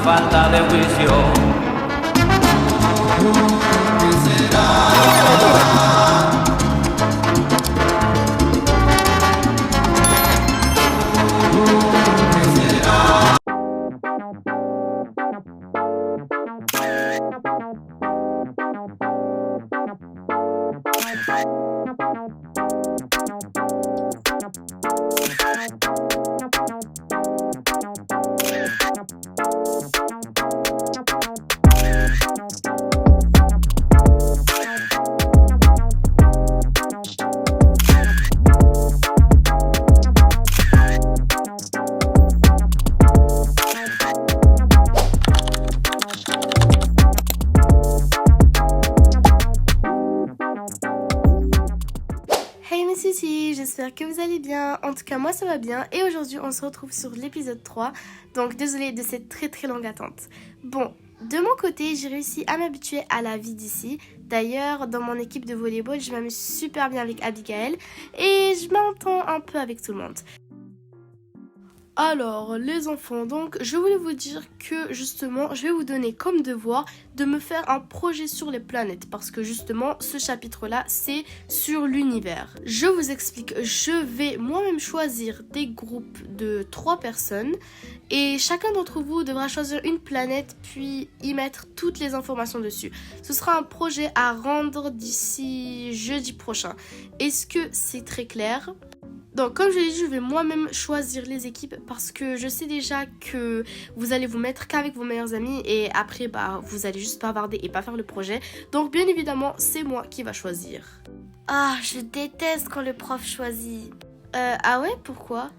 falta de juicio. ¿Qué será? Hey mes Sushi, j'espère que vous allez bien. En tout cas moi ça va bien et aujourd'hui on se retrouve sur l'épisode 3. Donc désolée de cette très longue attente. Bon, de mon côté j'ai réussi à m'habituer à la vie d'ici. D'ailleurs dans mon équipe de volleyball je m'amuse super bien avec Abigail et je m'entends un peu avec tout le monde. Alors les enfants, donc je voulais vous dire que justement je vais vous donner comme devoir de me faire un projet sur les planètes parce que justement ce chapitre là c'est sur l'univers. Je vous explique, je vais moi-même choisir des groupes de 3 personnes et chacun d'entre vous devra choisir une planète puis y mettre toutes les informations dessus. Ce sera un projet à rendre d'ici jeudi prochain. Est-ce que c'est très clair ? Donc comme je l'ai dit, je vais moi-même choisir les équipes parce que je sais déjà que vous allez vous mettre qu'avec vos meilleurs amis et après vous allez juste bavarder et pas faire le projet. Donc bien évidemment c'est moi qui va choisir. Ah, je déteste quand le prof choisit. Ah ouais, pourquoi ?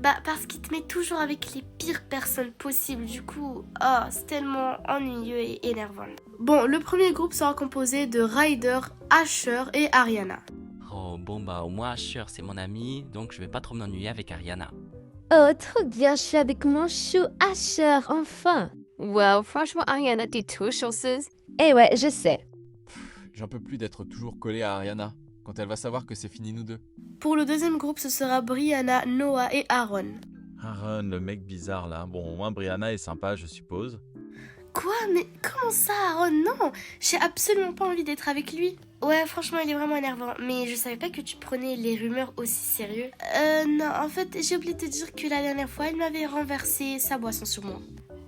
Parce qu'il te met toujours avec les pires personnes possibles, du coup, c'est tellement ennuyeux et énervant. Bon, le premier groupe sera composé de Ryder, Asher et Ariana. Oh bon au moins Asher c'est mon ami, donc je vais pas trop m'ennuyer avec Ariana. Oh, trop bien, je suis avec mon chou Asher, enfin. Well, franchement, Ariana dit tout, chanceuse. Eh ouais, je sais. J'en peux plus d'être toujours collé à Ariana, quand elle va savoir que c'est fini nous deux. Pour le deuxième groupe, ce sera Brianna, Noah et Aaron. Aaron, le mec bizarre là. Bon, au moins Brianna est sympa, je suppose. Quoi ? Mais comment ça, Aaron ? Non, j'ai absolument pas envie d'être avec lui. Ouais, franchement, il est vraiment énervant. Mais je savais pas que tu prenais les rumeurs aussi sérieux. Non, en fait, j'ai oublié de te dire que la dernière fois, il m'avait renversé sa boisson sur moi.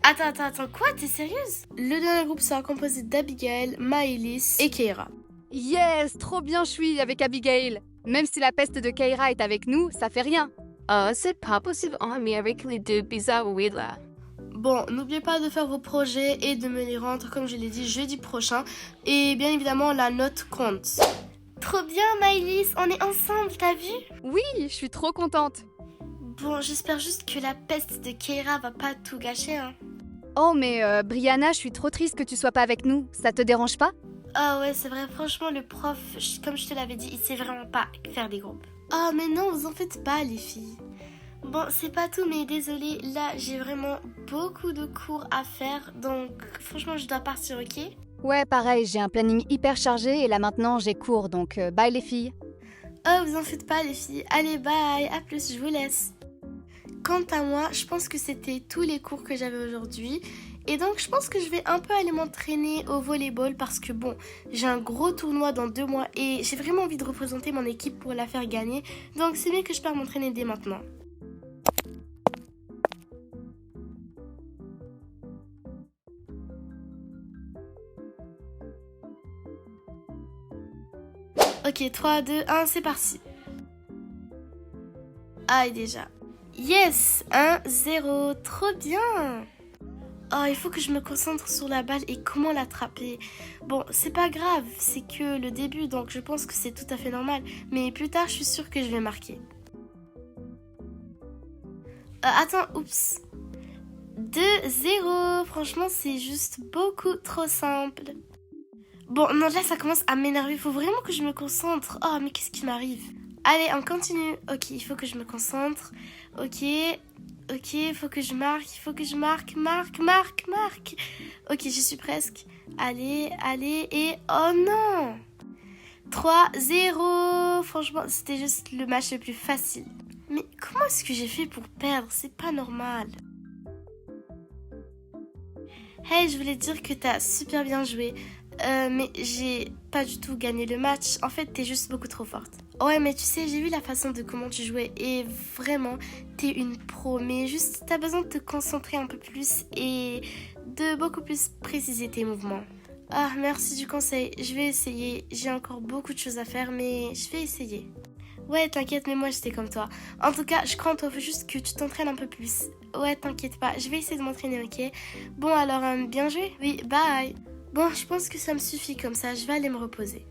Attends, quoi ? T'es sérieuse ? Le dernier groupe sera composé d'Abigail, Maëlys et Keira. Yes, trop bien je suis avec Abigail. Même si la peste de Keira est avec nous, ça fait rien. C'est pas possible mais avec les deux bizarres oui là. Bon, n'oubliez pas de faire vos projets et de me les rendre, comme je l'ai dit, jeudi prochain. Et bien évidemment, la note compte. Trop bien, Maëlys, on est ensemble, t'as vu ? Oui, je suis trop contente. Bon, j'espère juste que la peste de Keira va pas tout gâcher, hein. Oh mais Brianna, je suis trop triste que tu sois pas avec nous. Ça te dérange pas ? Ah ouais, c'est vrai, franchement, le prof, comme je te l'avais dit, il sait vraiment pas faire des groupes. Ah mais non, vous en faites pas, les filles. Bon, c'est pas tout, mais désolée, là, j'ai vraiment beaucoup de cours à faire, donc franchement, je dois partir, ok ? Ouais, pareil, j'ai un planning hyper chargé et là maintenant j'ai cours, donc bye les filles. Oh, vous en faites pas, les filles. Allez, bye, à plus, je vous laisse. Quant à moi, je pense que c'était tous les cours que j'avais aujourd'hui. Et donc, je pense que je vais un peu aller m'entraîner au volleyball parce que bon, j'ai un gros tournoi dans 2 mois et j'ai vraiment envie de représenter mon équipe pour la faire gagner. Donc, c'est mieux que je pars m'entraîner dès maintenant. Ok, 3, 2, 1, c'est parti. Ah, et déjà. Yes, 1-0, trop bien. Oh, il faut que je me concentre sur la balle et comment l'attraper. Bon, c'est pas grave, c'est que le début, donc je pense que c'est tout à fait normal. Mais plus tard, je suis sûre que je vais marquer. Attends, oups. 2-0, franchement, c'est juste beaucoup trop simple. Bon, non, là, ça commence à m'énerver. Il faut vraiment que je me concentre. Oh, mais qu'est-ce qui m'arrive ? Allez, on continue. Ok, il faut que je me concentre. Ok, il faut que je marque. Il faut que je marque. Marque. Ok, je suis presque. Allez, et... Oh non ! 3-0. Franchement, c'était juste le match le plus facile. Mais comment est-ce que j'ai fait pour perdre ? C'est pas normal. Hey, je voulais te dire que t'as super bien joué. Mais j'ai pas du tout gagné le match. En fait, t'es juste beaucoup trop forte. Ouais, mais tu sais, j'ai vu la façon de comment tu jouais et vraiment, t'es une pro. Mais juste, t'as besoin de te concentrer un peu plus et de beaucoup plus préciser tes mouvements. Ah, merci du conseil. Je vais essayer. J'ai encore beaucoup de choses à faire, mais je vais essayer. Ouais, t'inquiète, mais moi j'étais comme toi. En tout cas, je crois en toi, faut juste que tu t'entraînes un peu plus. Ouais, t'inquiète pas, je vais essayer de m'entraîner, ok? Bon, alors, bien joué? Oui, bye! Bon, je pense que ça me suffit comme ça, je vais aller me reposer.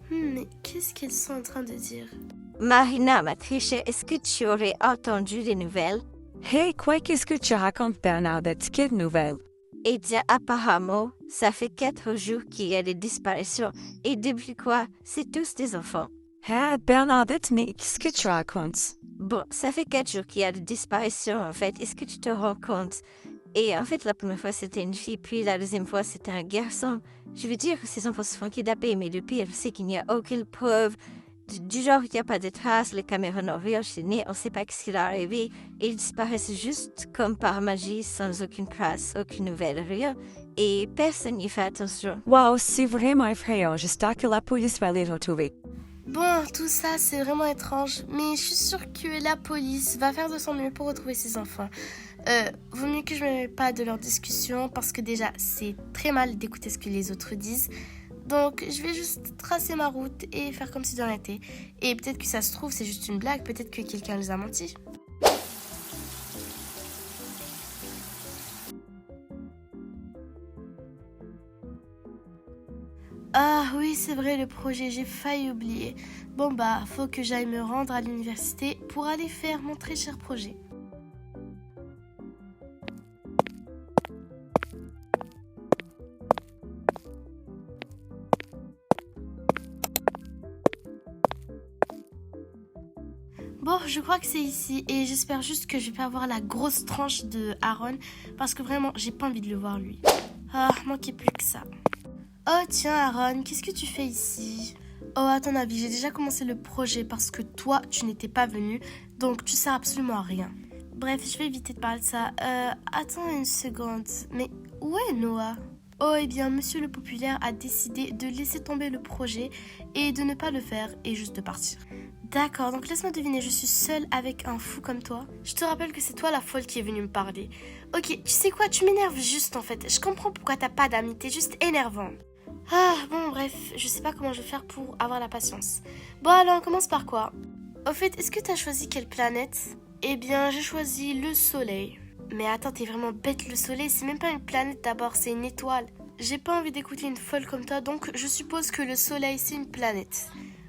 Mais qu'est-ce qu'elles sont en train de dire? Marina, ma trichée, est-ce que tu aurais entendu les nouvelles? Hey, quoi, qu'est-ce que tu racontes, Bernadette? Quelle nouvelle? Eh bien, apparemment, ça fait 4 jours qu'il y a des disparitions. Et depuis quoi? C'est tous des enfants. Ah, Bernadette, mais qu'est-ce que tu racontes? Bon, ça fait 4 jours qu'il y a des disparitions, en fait. Est-ce que tu te rends compte? Et en fait, la première fois, c'était une fille, puis la deuxième fois, c'était un garçon. Je veux dire que ces enfants se font kidnapper, mais le pire, c'est qu'il n'y a aucune preuve. Du genre, il n'y a pas de traces, les caméras n'ont rien enchaîné, on ne sait pas ce qu'il est arrivé. Et ils disparaissent juste comme par magie, sans aucune trace, aucune nouvelle, rien. Et personne n'y fait attention. Wow, c'est vraiment effrayant. J'espère que la police va les retrouver. Bon, tout ça, c'est vraiment étrange, mais je suis sûre que la police va faire de son mieux pour retrouver ses enfants. Vaut mieux que je ne me mêle pas de leurs discussions, parce que déjà, c'est très mal d'écouter ce que les autres disent. Donc, je vais juste tracer ma route et faire comme si de rien n'était. Et peut-être que ça se trouve, c'est juste une blague, peut-être que quelqu'un les a menti. Ah oui, c'est vrai, le projet, j'ai failli oublier. Bon bah, faut que j'aille me rendre à l'université pour aller faire mon très cher projet. Bon, je crois que c'est ici et j'espère juste que je vais pas avoir la grosse tranche de Aaron parce que vraiment, j'ai pas envie de le voir lui. Ah, manquait plus que ça. Oh tiens Aaron, qu'est-ce que tu fais ici? Oh, à ton avis, j'ai déjà commencé le projet parce que toi, tu n'étais pas venu, donc tu sers absolument à rien. Bref, je vais éviter de parler de ça. Attends une seconde, mais où est Noah? Oh, eh bien, Monsieur le Populaire a décidé de laisser tomber le projet et de ne pas le faire et juste de partir. D'accord, donc laisse-moi deviner, je suis seule avec un fou comme toi. Je te rappelle que c'est toi la folle qui est venue me parler. Ok, tu sais quoi, tu m'énerves juste en fait. Je comprends pourquoi t'as pas d'amis, t'es juste énervant. Ah, bon, bref, je sais pas comment je vais faire pour avoir la patience. Bon, alors, on commence par quoi? Au fait, est-ce que t'as choisi quelle planète? Eh bien, j'ai choisi le Soleil. Mais attends, t'es vraiment bête, le Soleil, c'est même pas une planète d'abord, c'est une étoile. J'ai pas envie d'écouter une folle comme toi, donc je suppose que le Soleil, c'est une planète.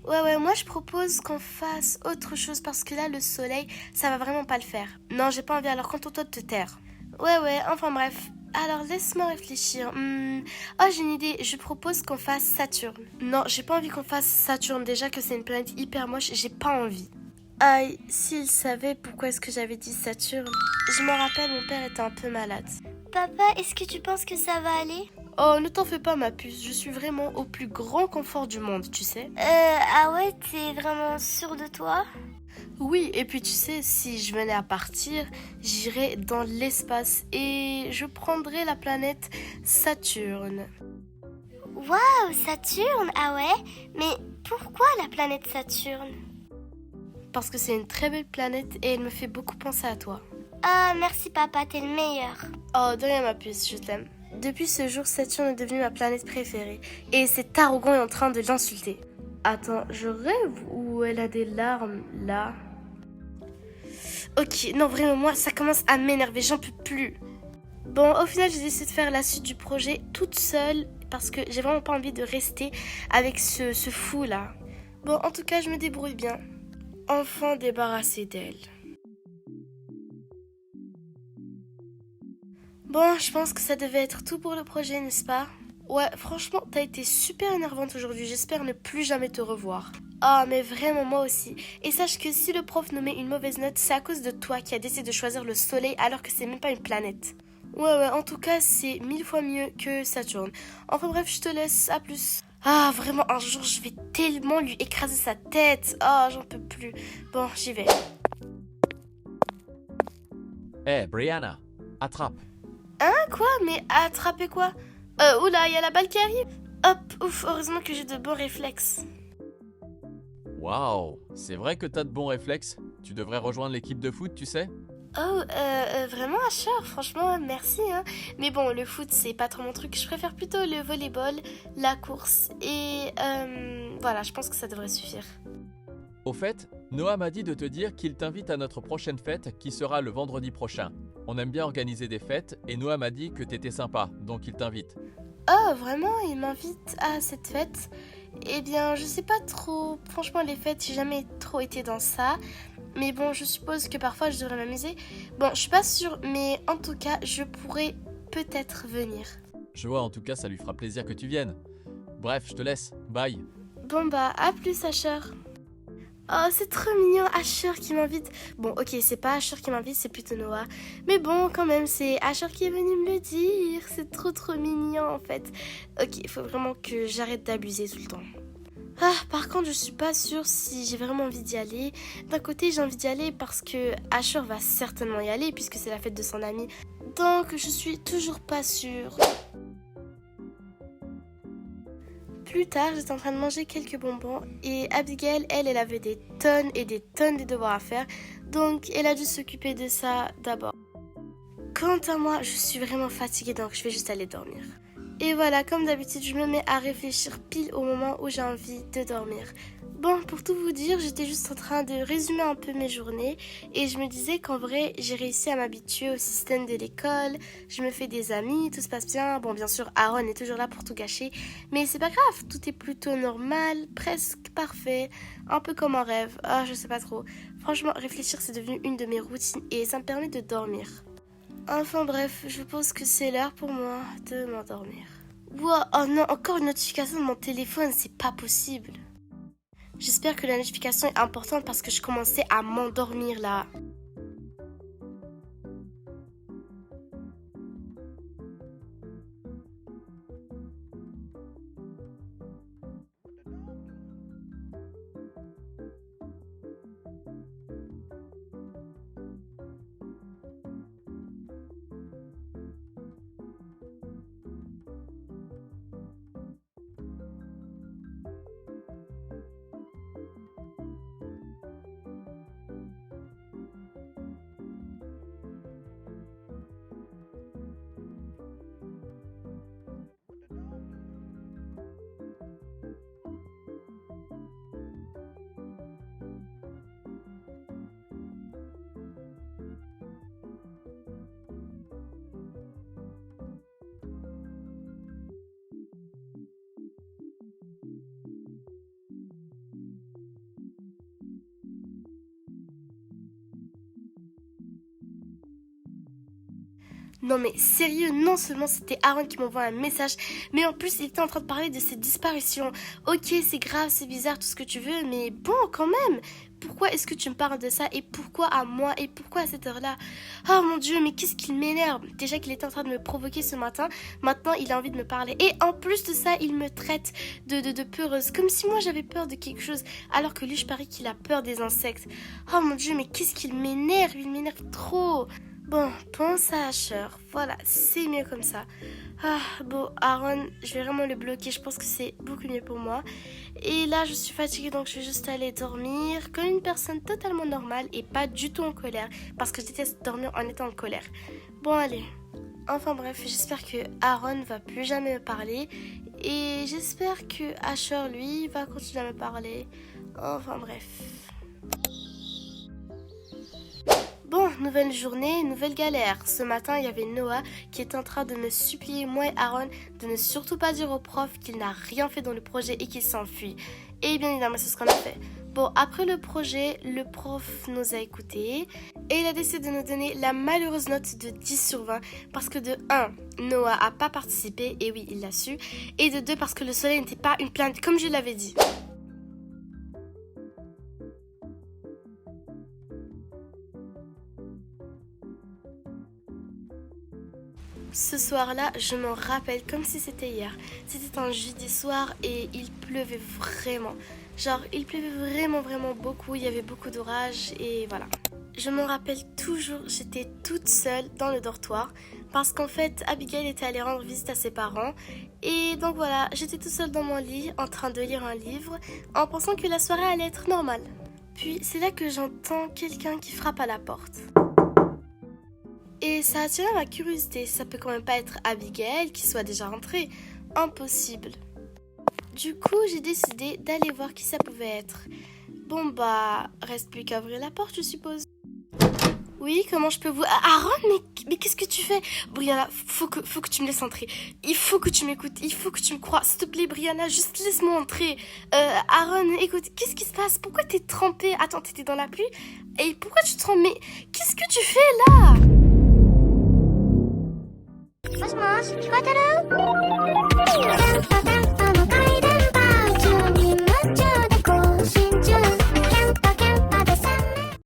Ouais, moi je propose qu'on fasse autre chose parce que là, le Soleil, ça va vraiment pas le faire. Non, j'ai pas envie, alors contente-toi de te taire. Ouais, enfin bref. Alors, laisse-moi réfléchir. Oh, j'ai une idée. Je propose qu'on fasse Saturne. Non, j'ai pas envie qu'on fasse Saturne. Déjà que c'est une planète hyper moche, j'ai pas envie. Aïe, s'il savait pourquoi est-ce que j'avais dit Saturne. Je me rappelle, mon père était un peu malade. Papa, est-ce que tu penses que ça va aller? Oh, ne t'en fais pas, ma puce. Je suis vraiment au plus grand confort du monde, tu sais. Ah ouais, t'es vraiment sûre de toi? Oui, et puis tu sais, si je venais à partir, j'irais dans l'espace et je prendrais la planète Saturne. Waouh, Saturne, ah ouais? Mais pourquoi la planète Saturne? Parce que c'est une très belle planète et elle me fait beaucoup penser à toi. Ah, merci papa, t'es le meilleur. Oh, de rien ma puce, je t'aime. Depuis ce jour, Saturne est devenue ma planète préférée et cet arrogant est en train de l'insulter. Attends, je rêve ou elle a des larmes, là? Ok, non, vraiment, moi, ça commence à m'énerver, j'en peux plus. Bon, au final, j'ai décidé de faire la suite du projet toute seule parce que j'ai vraiment pas envie de rester avec ce fou-là. Bon, en tout cas, je me débrouille bien. Enfin débarrassée d'elle. Bon, je pense que ça devait être tout pour le projet, n'est-ce pas? Ouais, franchement, t'as été super énervante aujourd'hui. J'espère ne plus jamais te revoir. Ah, mais vraiment, moi aussi. Et sache que si le prof nous met une mauvaise note, c'est à cause de toi qui as décidé de choisir le Soleil alors que c'est même pas une planète. Ouais, en tout cas, c'est 1000 fois mieux que Saturne. Enfin bref, je te laisse. À plus. Ah, vraiment, un jour, je vais tellement lui écraser sa tête. Ah, j'en peux plus. Bon, j'y vais. Eh, Brianna, attrape. Hein, quoi? Mais attraper quoi? Oula, il y a la balle qui arrive. Hop, ouf, heureusement que j'ai de bons réflexes. Waouh, c'est vrai que t'as de bons réflexes. Tu devrais rejoindre l'équipe de foot, tu sais. Oh, vraiment, Asher, franchement, merci, hein. Mais bon, le foot, c'est pas trop mon truc. Je préfère plutôt le volleyball, la course et voilà, je pense que ça devrait suffire. Au fait, Noah m'a dit de te dire qu'il t'invite à notre prochaine fête qui sera le vendredi prochain. On aime bien organiser des fêtes et Noah m'a dit que t'étais sympa, donc il t'invite. Oh, vraiment, il m'invite à cette fête? Eh bien, je sais pas trop. Franchement, les fêtes, j'ai jamais trop été dans ça. Mais bon, je suppose que parfois je devrais m'amuser. Bon, je suis pas sûre, mais en tout cas, je pourrais peut-être venir. Je vois, en tout cas, ça lui fera plaisir que tu viennes. Bref, je te laisse. Bye. Bon bah, à plus, Asher. Oh, c'est trop mignon, Asher qui m'invite. Bon, ok, c'est pas Asher qui m'invite, c'est plutôt Noah. Mais bon, quand même, c'est Asher qui est venu me le dire. C'est trop mignon, en fait. Ok, il faut vraiment que j'arrête d'abuser tout le temps. Ah, par contre, je suis pas sûre si j'ai vraiment envie d'y aller. D'un côté, j'ai envie d'y aller parce que Asher va certainement y aller puisque c'est la fête de son ami. Donc, je suis toujours pas sûre. Plus tard, j'étais en train de manger quelques bonbons et Abigail, elle avait des tonnes et des tonnes de devoirs à faire. Donc, elle a dû s'occuper de ça d'abord. Quant à moi, je suis vraiment fatiguée donc je vais juste aller dormir. Et voilà, comme d'habitude, je me mets à réfléchir pile au moment où j'ai envie de dormir. Bon, pour tout vous dire, j'étais juste en train de résumer un peu mes journées et je me disais qu'en vrai, j'ai réussi à m'habituer au système de l'école, je me fais des amis, tout se passe bien. Bon, bien sûr, Aaron est toujours là pour tout gâcher, mais c'est pas grave, tout est plutôt normal, presque parfait, un peu comme un rêve. Ah, je sais pas trop. Franchement, réfléchir, c'est devenu une de mes routines et ça me permet de dormir. Enfin bref, je pense que c'est l'heure pour moi de m'endormir. Wow, oh non, encore une notification de mon téléphone, c'est pas possible. J'espère que la notification est importante parce que je commençais à m'endormir là. Non mais sérieux, non seulement c'était Aaron qui m'envoie un message, mais en plus il était en train de parler de ses disparitions. Ok, c'est grave, c'est bizarre, tout ce que tu veux, mais bon, quand même. Pourquoi est-ce que tu me parles de ça et pourquoi à moi et pourquoi à cette heure-là? Oh mon Dieu, mais qu'est-ce qu'il m'énerve. Déjà qu'il était en train de me provoquer ce matin, maintenant il a envie de me parler. Et en plus de ça, il me traite de peureuse, comme si moi j'avais peur de quelque chose, alors que lui je parie qu'il a peur des insectes. Oh mon Dieu, mais qu'est-ce qu'il m'énerve, il m'énerve trop. Bon, pense à Asher. Voilà, c'est mieux comme ça. Ah, bon, Aaron, je vais vraiment le bloquer. Je pense que c'est beaucoup mieux pour moi. Et là, je suis fatiguée, donc je vais juste aller dormir comme une personne totalement normale et pas du tout en colère. Parce que je déteste dormir en étant en colère. Bon, allez. Enfin bref, j'espère que Aaron va plus jamais me parler. Et j'espère que Asher, lui, va continuer à me parler. Enfin bref. Bon, nouvelle journée, nouvelle galère. Ce matin, il y avait Noah qui était en train de me supplier, moi et Aaron, de ne surtout pas dire au prof qu'il n'a rien fait dans le projet et qu'il s'enfuit. Et bien évidemment, c'est ce qu'on a fait. Bon, après le projet, le prof nous a écoutés et il a décidé de nous donner la malheureuse note de 10 sur 20 parce que de 1, Noah a pas participé, et oui, il l'a su, et de 2, parce que le soleil n'était pas une planète comme je l'avais dit. Ce soir-là, je m'en rappelle comme si c'était hier. C'était un jeudi soir et il pleuvait vraiment. Genre, il pleuvait vraiment beaucoup, il y avait beaucoup d'orage et voilà. Je m'en rappelle toujours, j'étais toute seule dans le dortoir parce qu'en fait, Abigail était allée rendre visite à ses parents. Et donc voilà, j'étais toute seule dans mon lit en train de lire un livre en pensant que la soirée allait être normale. Puis c'est là que j'entends quelqu'un qui frappe à la porte. Et ça a attiré ma curiosité, ça peut quand même pas être Abigail qui soit déjà rentrée. Impossible. Du coup, j'ai décidé d'aller voir qui ça pouvait être. Bon bah, reste plus qu'à ouvrir la porte, je suppose. Oui, comment je peux vous... Aaron, mais qu'est-ce que tu fais? Brianna, faut que tu me laisses entrer. Il faut que tu m'écoutes, il faut que tu me crois. S'il te plaît, Brianna, juste laisse-moi entrer. Aaron, écoute, qu'est-ce qui se passe? Pourquoi t'es trempée? Attends, t'étais dans la pluie? Et pourquoi tu te trempes? Mais qu'est-ce que tu fais là? Moshi,